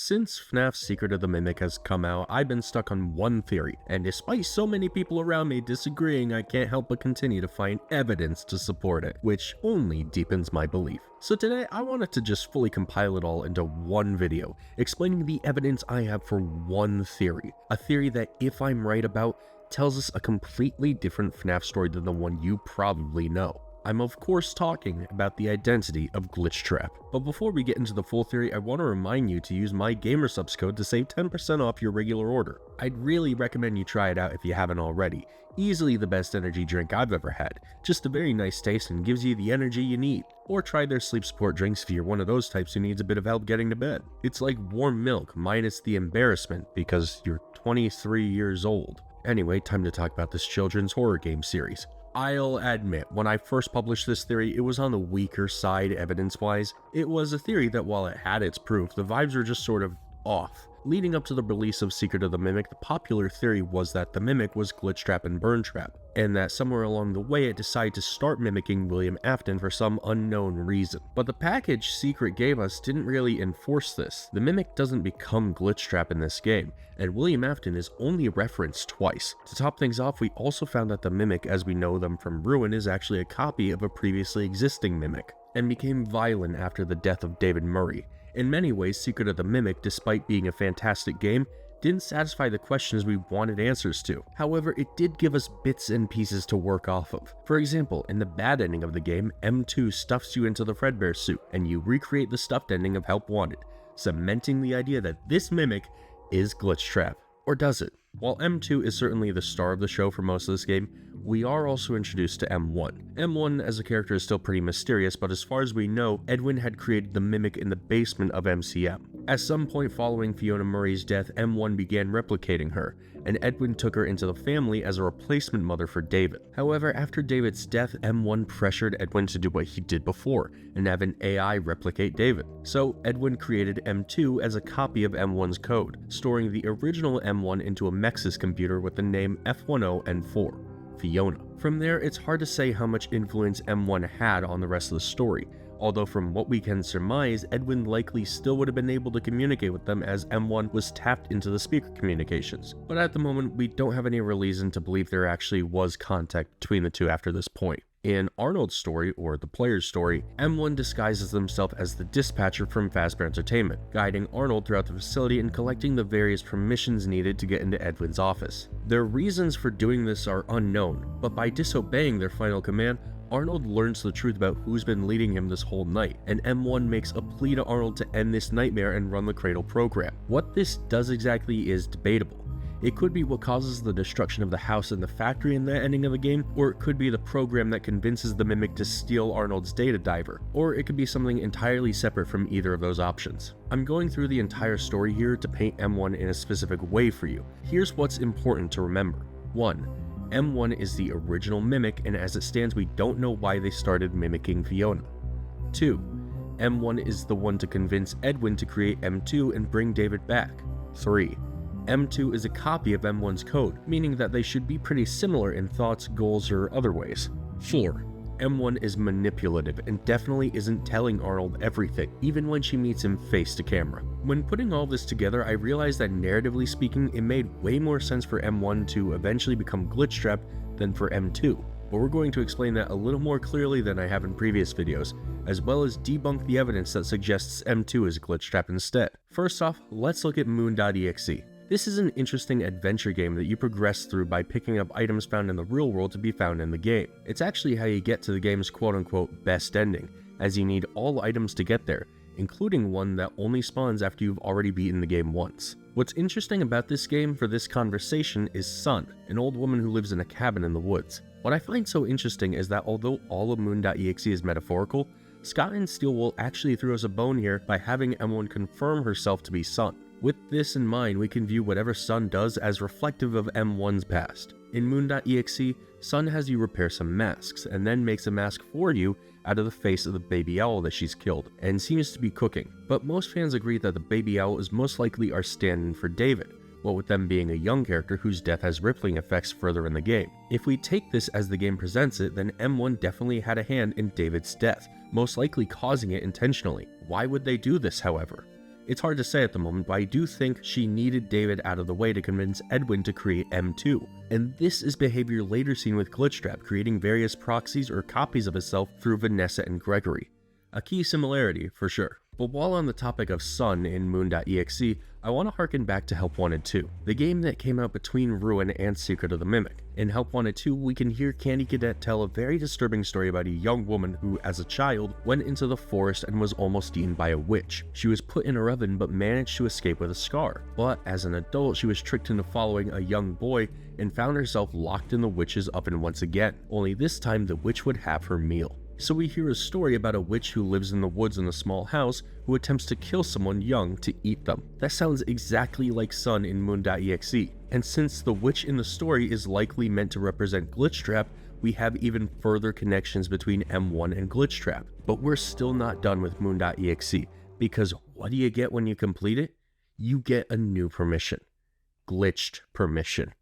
Since FNaF Secret of the Mimic has come out, I've been stuck on one theory, and despite so many people around me disagreeing, I can't help but continue to find evidence to support it, which only deepens my belief. So today, I wanted to just fully compile it all into one video, explaining the evidence I have for one theory. A theory that, if I'm right about, tells us a completely different FNaF story than the one you probably know. I'm of course talking about the identity of Glitchtrap. But before we get into the full theory, I want to remind you to use my Gamersupps code to save 10% off your regular order. I'd really recommend you try it out if you haven't already. Easily the best energy drink I've ever had. Just a very nice taste and gives you the energy you need. Or try their sleep support drinks if you're one of those types who needs a bit of help getting to bed. It's like warm milk minus the embarrassment because you're 23 years old. Anyway, time to talk about this children's horror game series. I'll admit, when I first published this theory, it was on the weaker side evidence-wise. It was a theory that while it had its proof, the vibes were just sort of off. Leading up to the release of Secret of the Mimic, the popular theory was that the Mimic was Glitchtrap and Burntrap, and that somewhere along the way it decided to start mimicking William Afton for some unknown reason. But the package Secret gave us didn't really enforce this. The Mimic doesn't become Glitchtrap in this game, and William Afton is only referenced twice. To top things off, we also found that the Mimic as we know them from Ruin is actually a copy of a previously existing Mimic, and became violent after the death of David Murray. In many ways, Secret of the Mimic, despite being a fantastic game, didn't satisfy the questions we wanted answers to. However, it did give us bits and pieces to work off of. For example, in the bad ending of the game, M2 stuffs you into the Fredbear suit, and you recreate the stuffed ending of Help Wanted, cementing the idea that this Mimic is Glitchtrap. Or does it? While M2 is certainly the star of the show for most of this game, we are also introduced to M1. M1 as a character is still pretty mysterious, but as far as we know, Edwin had created the Mimic in the basement of MCM. At some point following Fiona Murray's death, M1 began replicating her, and Edwin took her into the family as a replacement mother for David. However, after David's death, M1 pressured Edwin to do what he did before, and have an AI replicate David. So Edwin created M2 as a copy of M1's code, storing the original M1 into a Mexus computer with the name F10N4. Fiona. From there, it's hard to say how much influence M1 had on the rest of the story, although from what we can surmise, Edwin likely still would have been able to communicate with them as M1 was tapped into the speaker communications. But at the moment, we don't have any reason to believe there actually was contact between the two after this point. In Arnold's story, or the player's story, M1 disguises himself as the dispatcher from Fazbear Entertainment, guiding Arnold throughout the facility and collecting the various permissions needed to get into Edwin's office. Their reasons for doing this are unknown, but by disobeying their final command, Arnold learns the truth about who's been leading him this whole night, and M1 makes a plea to Arnold to end this nightmare and run the Cradle program. What this does exactly is debatable. It could be what causes the destruction of the house and the factory in the ending of the game, or it could be the program that convinces the Mimic to steal Arnold's data diver, or it could be something entirely separate from either of those options. I'm going through the entire story here to paint M1 in a specific way for you. Here's what's important to remember. 1. M1 is the original Mimic, and as it stands, we don't know why they started mimicking Fiona. 2. M1 is the one to convince Edwin to create M2 and bring David back. 3. M2 is a copy of M1's code, meaning that they should be pretty similar in thoughts, goals, or other ways. 4. M1 is manipulative and definitely isn't telling Arnold everything, even when she meets him face to camera. When putting all this together, I realized that narratively speaking, it made way more sense for M1 to eventually become Glitchtrap than for M2. But we're going to explain that a little more clearly than I have in previous videos, as well as debunk the evidence that suggests M2 is Glitchtrap instead. First off, let's look at Moon.exe. This is an interesting adventure game that you progress through by picking up items found in the real world to be found in the game. It's actually how you get to the game's quote-unquote best ending, as you need all items to get there, including one that only spawns after you've already beaten the game once. What's interesting about this game for this conversation is Sun, an old woman who lives in a cabin in the woods. What I find so interesting is that although all of Moon.exe is metaphorical, Scott and Steelwool actually threw us a bone here by having M1 confirm herself to be Sun. With this in mind, we can view whatever Sun does as reflective of M1's past. In Moon.exe, Sun has you repair some masks, and then makes a mask for you out of the face of the baby owl that she's killed, and seems to be cooking. But most fans agree that the baby owl is most likely our stand-in for David, what with them being a young character whose death has rippling effects further in the game. If we take this as the game presents it, then M1 definitely had a hand in David's death, most likely causing it intentionally. Why would they do this, however? It's hard to say at the moment, but I do think she needed David out of the way to convince Edwin to create M2. And this is behavior later seen with Glitchtrap, creating various proxies or copies of itself through Vanessa and Gregory. A key similarity, for sure. But while on the topic of Sun in Moon.exe, I want to harken back to Help Wanted 2, the game that came out between Ruin and Secret of the Mimic. In Help Wanted 2, we can hear Candy Cadet tell a very disturbing story about a young woman who, as a child, went into the forest and was almost eaten by a witch. She was put in her oven but managed to escape with a scar. But as an adult, she was tricked into following a young boy and found herself locked in the witch's oven once again, only this time the witch would have her meal. So we hear a story about a witch who lives in the woods in a small house who attempts to kill someone young to eat them. That sounds exactly like Sun in Moon.exe, and since the witch in the story is likely meant to represent Glitchtrap, we have even further connections between M1 and Glitchtrap. But we're still not done with Moon.exe, because what do you get when you complete it? You get a new permission. Glitched permission.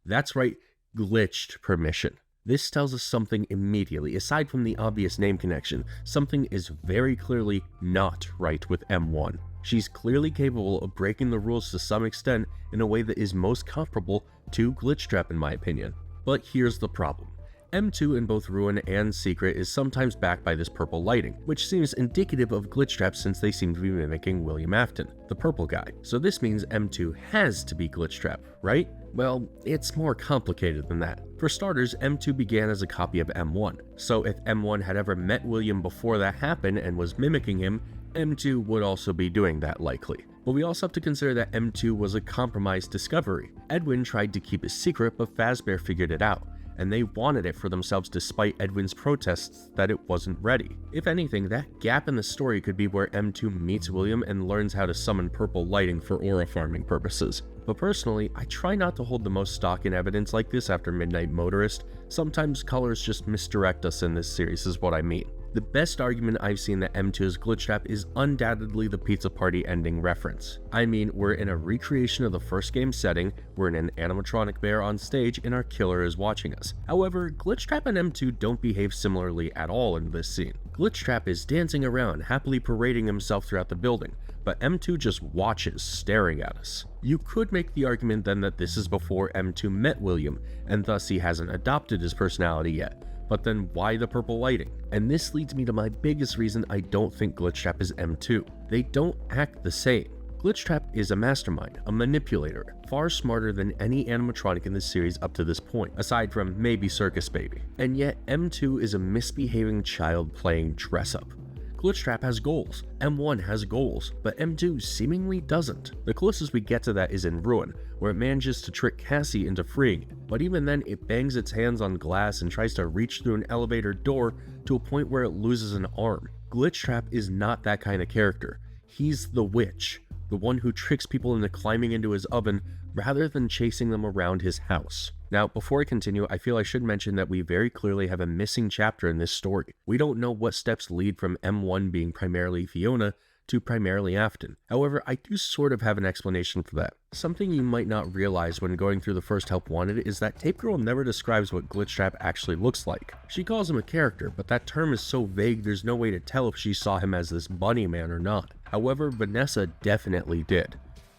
That's right, glitched permission. This tells us something immediately. Aside from the obvious name connection, something is very clearly not right with M1. She's clearly capable of breaking the rules to some extent in a way that is most comparable to Glitchtrap in my opinion. But here's the problem. M2 in both Ruin and Secret is sometimes backed by this purple lighting, which seems indicative of Glitchtrap since they seem to be mimicking William Afton, the purple guy. So this means M2 has to be Glitchtrap, right? Well, it's more complicated than that. For starters, M2 began as a copy of M1, so if M1 had ever met William before that happened and was mimicking him, M2 would also be doing that likely. But we also have to consider that M2 was a compromised discovery. Edwin tried to keep it secret, but Fazbear figured it out, and they wanted it for themselves despite Edwin's protests that it wasn't ready. If anything, that gap in the story could be where M2 meets William and learns how to summon purple lighting for aura farming purposes. But personally, I try not to hold the most stock in evidence like this after Midnight Motorist. Sometimes colors just misdirect us in this series is what I mean. The best argument I've seen that M2 is Glitchtrap is undoubtedly the pizza party ending reference. I mean, we're in a recreation of the first game setting, we're in an animatronic bear on stage, and our killer is watching us. However, Glitchtrap and M2 don't behave similarly at all in this scene. Glitchtrap is dancing around, happily parading himself throughout the building, but M2 just watches, staring at us. You could make the argument then that this is before M2 met William, and thus he hasn't adopted his personality yet. But then why the purple lighting? And this leads me to my biggest reason I don't think Glitchtrap is M2. They don't act the same. Glitchtrap is a mastermind, a manipulator, far smarter than any animatronic in this series up to this point, aside from maybe Circus Baby. And yet M2 is a misbehaving child playing dress up. Glitchtrap has goals, M1 has goals, but M2 seemingly doesn't. The closest we get to that is in Ruin, where it manages to trick Cassie into freeing it, but even then it bangs its hands on glass and tries to reach through an elevator door to a point where it loses an arm. Glitchtrap is not that kind of character. He's the witch, the one who tricks people into climbing into his oven rather than chasing them around his house. Now, before I continue, I feel I should mention that we very clearly have a missing chapter in this story. We don't know what steps lead from M1 being primarily Fiona to primarily Afton. However, I do sort of have an explanation for that. Something you might not realize when going through the first Help Wanted is that Tape Girl never describes what Glitchtrap actually looks like. She calls him a character, but that term is so vague there's no way to tell if she saw him as this bunny man or not. However, Vanessa definitely did.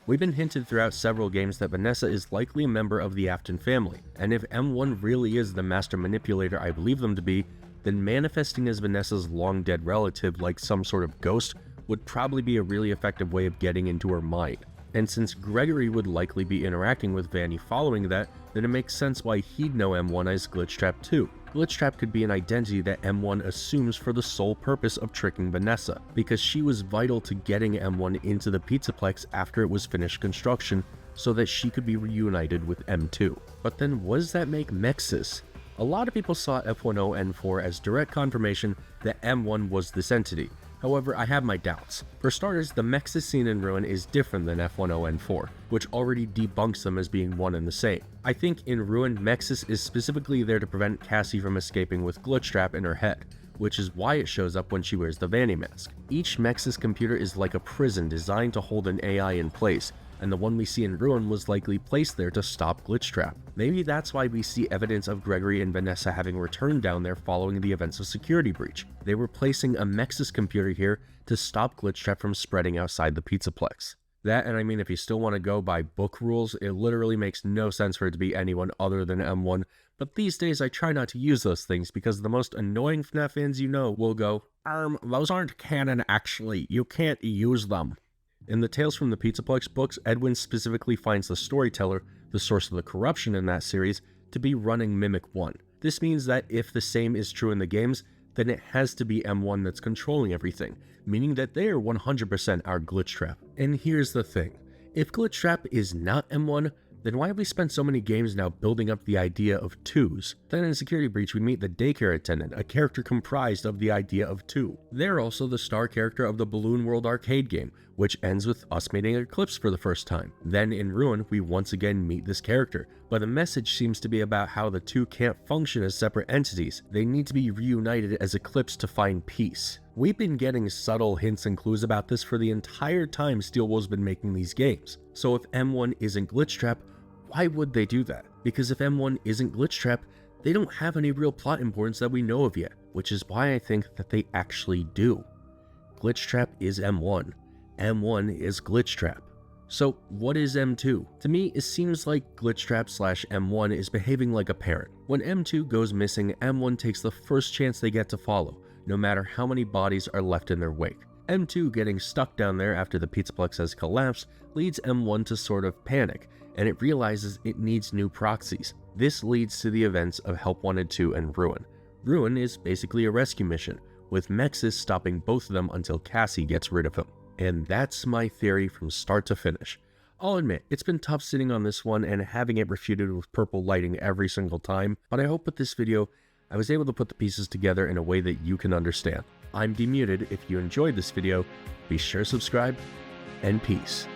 We've been hinted throughout several games that Vanessa is likely a member of the Afton family, and if M1 really is the master manipulator I believe them to be, then manifesting as Vanessa's long-dead relative like some sort of ghost would probably be a really effective way of getting into her mind. And since Gregory would likely be interacting with Vanny following that, then it makes sense why he'd know M1 as Glitchtrap too. Glitchtrap could be an identity that M1 assumes for the sole purpose of tricking Vanessa, because she was vital to getting M1 into the Pizzaplex after it was finished construction, so that she could be reunited with M2. But then what does that make Mexus? A lot of people saw F10N4 as direct confirmation that M1 was this entity. However, I have my doubts. For starters, the Mexus scene in Ruin is different than F10N4, which already debunks them as being one and the same. I think in Ruin, Mexus is specifically there to prevent Cassie from escaping with Glitchtrap in her head, which is why it shows up when she wears the Vanny mask. Each Mexus computer is like a prison designed to hold an AI in place, and the one we see in Ruin was likely placed there to stop Glitchtrap. Maybe that's why we see evidence of Gregory and Vanessa having returned down there following the events of Security Breach. They were placing a Mexus computer here to stop Glitchtrap from spreading outside the Pizzaplex. That, and I mean, if you still want to go by book rules, it literally makes no sense for it to be anyone other than M1, but these days I try not to use those things because the most annoying FNAF fans you know will go, those aren't canon actually, you can't use them. In the Tales from the Pizzaplex books, Edwin specifically finds the storyteller, the source of the corruption in that series, to be running Mimic 1. This means that if the same is true in the games, then it has to be M1 that's controlling everything, meaning that they are 100% our Glitchtrap. And here's the thing, if Glitchtrap is not M1, then why have we spent so many games now building up the idea of twos? Then in Security Breach we meet the daycare attendant, a character comprised of the idea of two. They're also the star character of the Balloon World arcade game, which ends with us meeting Eclipse for the first time. Then in Ruin we once again meet this character, but the message seems to be about how the two can't function as separate entities. They need to be reunited as Eclipse to find peace. We've been getting subtle hints and clues about this for the entire time Steelwool's been making these games. So if M1 isn't Glitchtrap, why would they do that? Because if M1 isn't Glitchtrap, they don't have any real plot importance that we know of yet, which is why I think that they actually do. Glitchtrap is M1. M1 is Glitchtrap. So what is M2? To me, it seems like Glitchtrap/M1 is behaving like a parent. When M2 goes missing, M1 takes the first chance they get to follow, no matter how many bodies are left in their wake. M2 getting stuck down there after the Pizzaplex has collapsed leads M1 to sort of panic, and it realizes it needs new proxies. This leads to the events of Help Wanted 2 and Ruin. Ruin is basically a rescue mission, with Mexus stopping both of them until Cassie gets rid of him. And that's my theory from start to finish. I'll admit, it's been tough sitting on this one and having it refuted with purple lighting every single time, but I hope with this video, I was able to put the pieces together in a way that you can understand. I'm DMuted. If you enjoyed this video, be sure to subscribe, and peace.